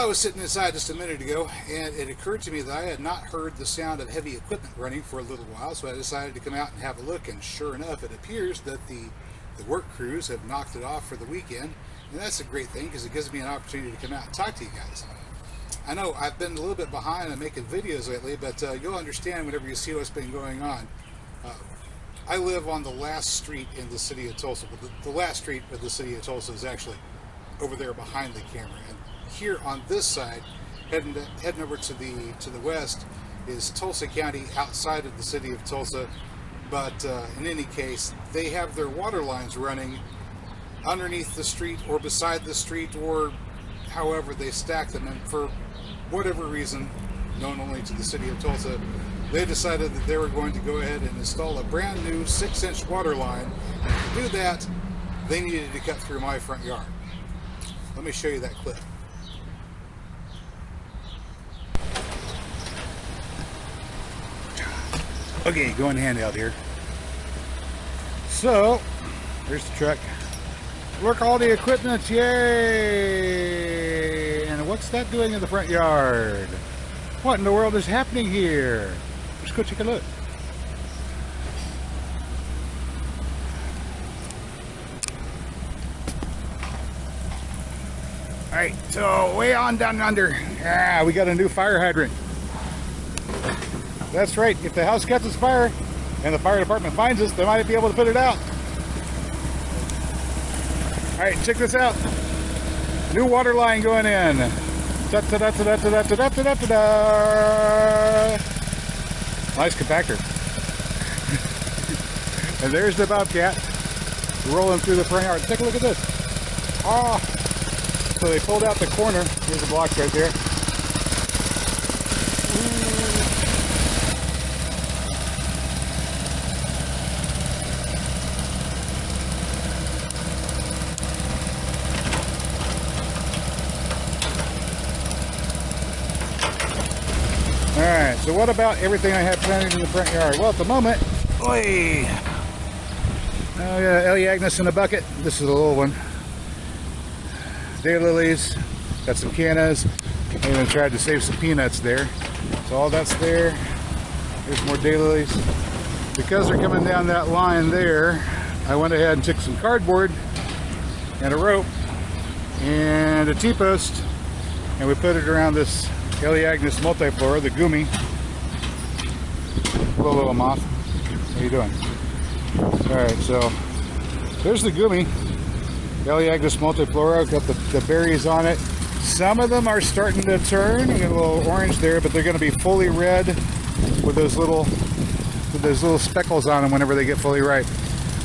I was sitting inside just a minute ago, and it occurred to me that I had not heard the sound of heavy equipment running for a little while, so I decided to come out and have a look, and sure enough, it appears that the work crews have knocked it off for the weekend, and that's a great thing because it gives me an opportunity to come out and talk to you guys. I know I've been a little bit behind on making videos lately, but you'll understand whenever you see what's been going on. I live on the last street in the city of Tulsa. The last street of the city of Tulsa is actually over there behind the camera. And here on this side, heading over to the west, is Tulsa County outside of the city of Tulsa. But in any case, they have their water lines running underneath the street or beside the street, or however they stack them. And for whatever reason, known only to the city of Tulsa, they decided that they were going to go ahead and install a brand new 6-inch water line. And to do that, they needed to cut through my front yard. Let me show you that clip. Okay, going handheld here. So, there's the truck. Look, all the equipment, yay! And what's that doing in the front yard? What in the world is happening here? Let's go take a look. Alright, so way on down under, we got a new fire hydrant. That's right, if the house catches fire and the fire department finds us, they might be able to put it out. Alright, check this out. New water line going in. Nice compactor. And there's the Bobcat rolling through the front yard. Take a look at this. Oh, so they pulled out the corner. Here's the blocks right there. Alright, so what about everything I have planted in the front yard? Well, at the moment, I got Elaeagnus in a bucket. This is a little one. Daylilies, got some cannas. I even tried to save some peanuts there. So all that's there. There's more daylilies. Because they're coming down that line there, I went ahead and took some cardboard and a rope and a T-post, and we put it around this Elaeagnus multiflora, the gumi. Hello, little moth. How you doing? Alright, so there's the gumi. Elaeagnus multiflora. Got the berries on it. Some of them are starting to turn. I got a little orange there, but they're going to be fully red with those little speckles on them whenever they get fully ripe.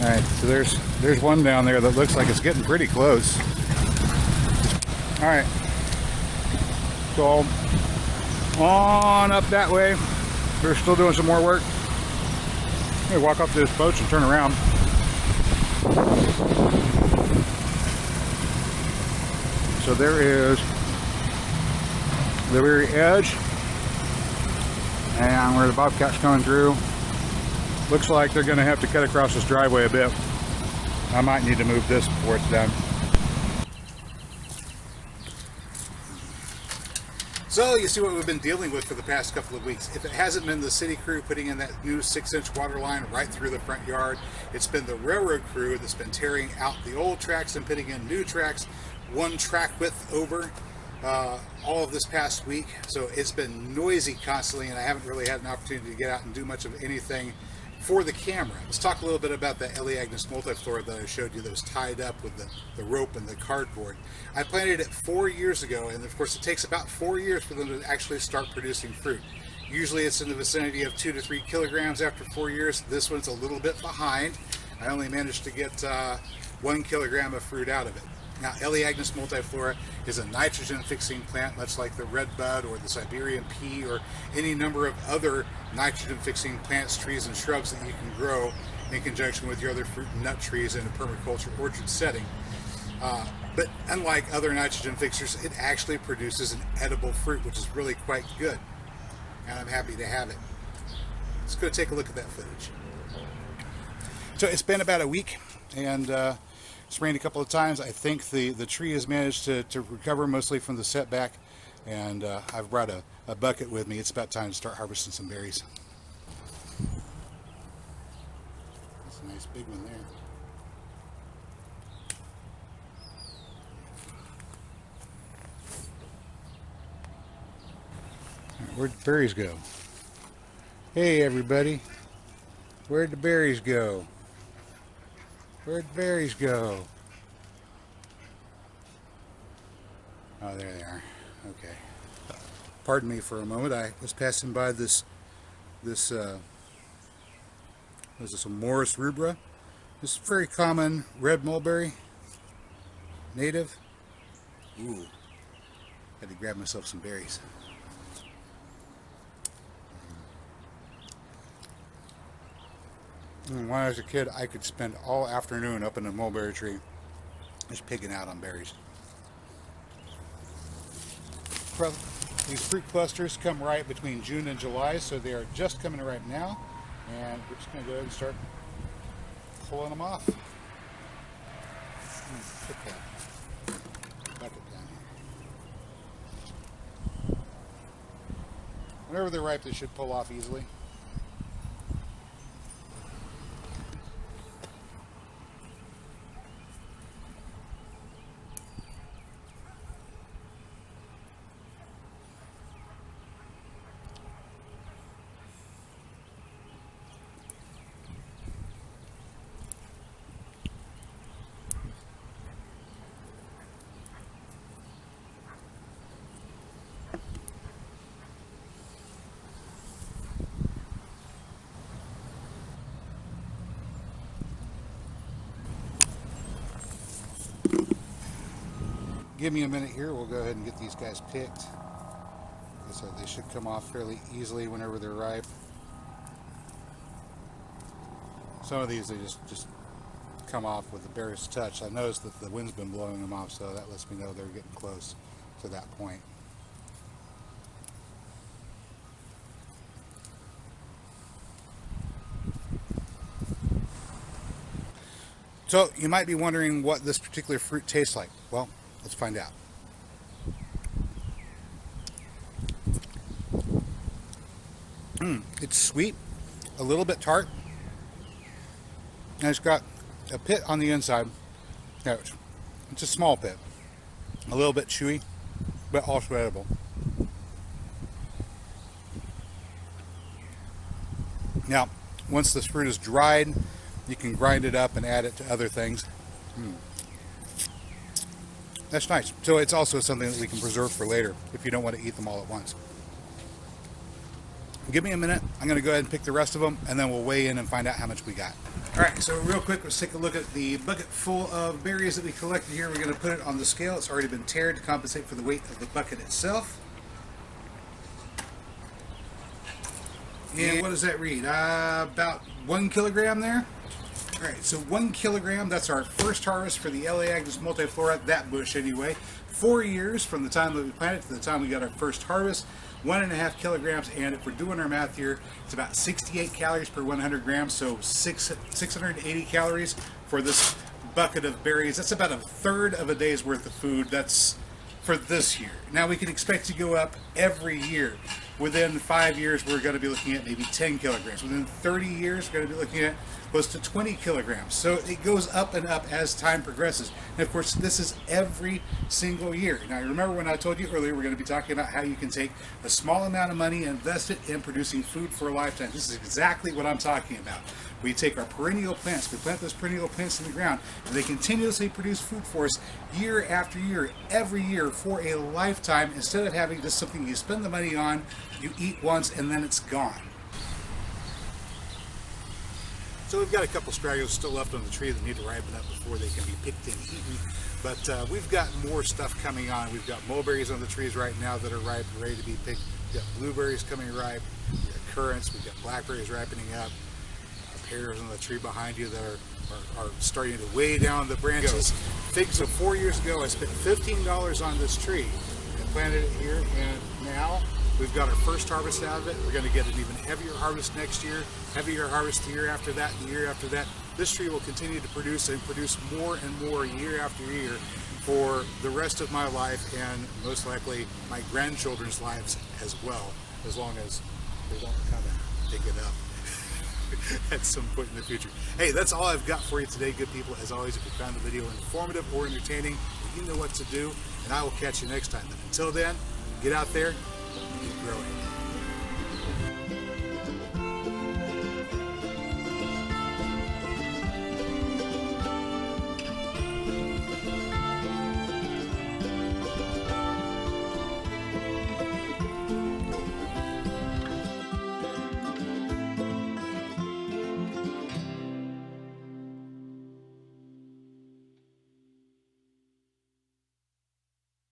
Alright, so there's one down there that looks like it's getting pretty close. Alright. So on up that way. We're still doing some more work. I'm gonna walk up to this post and turn around. So there is the very edge, and where the Bobcat's coming through. Looks like they're gonna have to cut across this driveway a bit. I might need to move this before it's done. So you see what we've been dealing with for the past couple of weeks. If it hasn't been the city crew putting in that new 6-inch water line right through the front yard, it's been the railroad crew that's been tearing out the old tracks and putting in new tracks, one track width over, all of this past week. So it's been noisy constantly, and I haven't really had an opportunity to get out and do much of anything for the camera. Let's talk a little bit about that Elaeagnus multiflora that I showed you that was tied up with the rope and the cardboard. I planted it 4 years ago, and of course it takes about 4 years for them to actually start producing fruit. Usually it's in the vicinity of 2 to 3 kilograms after 4 years. This one's a little bit behind. I only managed to get 1 kilogram of fruit out of it. Now, Elaeagnus multiflora is a nitrogen-fixing plant, much like the redbud or the Siberian pea or any number of other nitrogen-fixing plants, trees, and shrubs that you can grow in conjunction with your other fruit and nut trees in a permaculture orchard setting. But unlike other nitrogen fixers, it actually produces an edible fruit, which is really quite good. And I'm happy to have it. Let's go take a look at that footage. So it's been about a week, and it's rained a couple of times. I think the tree has managed to recover mostly from the setback. and I've brought a bucket with me. It's about time to start harvesting some berries. That's a nice big one there. Where'd the berries go? Hey everybody, where'd the berries go? Where'd the berries go? Oh, there they are. Okay. Pardon me for a moment. I was passing by this was this a Morris rubra? This is very common red mulberry, native. Ooh, had to grab myself some berries. When I was a kid, I could spend all afternoon up in a mulberry tree just picking out on berries. These fruit clusters come ripe between June and July, so they are just coming ripe now, and we're just going to go ahead and start pulling them off. Put that bucket down here. Whenever they're ripe, they should pull off easily. Give me a minute here, we'll go ahead and get these guys picked. So they should come off fairly easily whenever they're ripe. Some of these, they just come off with the barest touch. I noticed that the wind's been blowing them off, so that lets me know they're getting close to that point. So you might be wondering what this particular fruit tastes like. Well, let's find out. It's sweet, a little bit tart, and it's got a pit on the inside. Now, it's a small pit, a little bit chewy, but also edible. Now, once this fruit is dried, you can grind it up and add it to other things. That's nice. So it's also something that we can preserve for later if you don't want to eat them all at once. Give me a minute. I'm going to go ahead and pick the rest of them, and then we'll weigh in and find out how much we got. All right, so real quick, let's take a look at the bucket full of berries that we collected here. We're going to put it on the scale. It's already been tared to compensate for the weight of the bucket itself. And what does that read? About 1 kilogram there. All right, so 1 kilogram, that's our first harvest for the LA Agnes multiflora, that bush anyway. 4 years from the time that we planted to the time we got our first harvest, 1.5 kilograms, and if we're doing our math here, it's about 68 calories per 100 grams, so 680 calories for this bucket of berries. That's about a third of a day's worth of food. That's for this year. Now we can expect to go up every year. Within 5 years, we're going to be looking at maybe 10 kilograms. Within 30 years, we're going to be looking at close to 20 kilograms. So it goes up and up as time progresses. And of course, this is every single year. Now, remember when I told you earlier, we're going to be talking about how you can take a small amount of money and invest it in producing food for a lifetime. This is exactly what I'm talking about. We take our perennial plants, we plant those perennial plants in the ground, and they continuously produce food for us year after year, every year for a lifetime, instead of having just something you spend the money on, you eat once, and then it's gone. So we've got a couple stragglers still left on the tree that need to ripen up before they can be picked and eaten. But we've got more stuff coming on. We've got mulberries on the trees right now that are ripe, ready to be picked. We've got blueberries coming ripe. We've got currants. We've got blackberries ripening up. Pears on the tree behind you that are starting to weigh down the branches. Figs. So 4 years ago, I spent $15 on this tree and planted it here, and now we've got our first harvest out of it. We're going to get an even heavier harvest next year, heavier harvest the year after that, the year after that. this tree will continue to produce and produce more and more year after year for the rest of my life and most likely my grandchildren's lives as well, as long as they don't kind of dig it up at some point in the future. Hey, that's all I've got for you today, good people. As always, if you found the video informative or entertaining, you know what to do, and I will catch you next time. But until then, get out there and keep growing.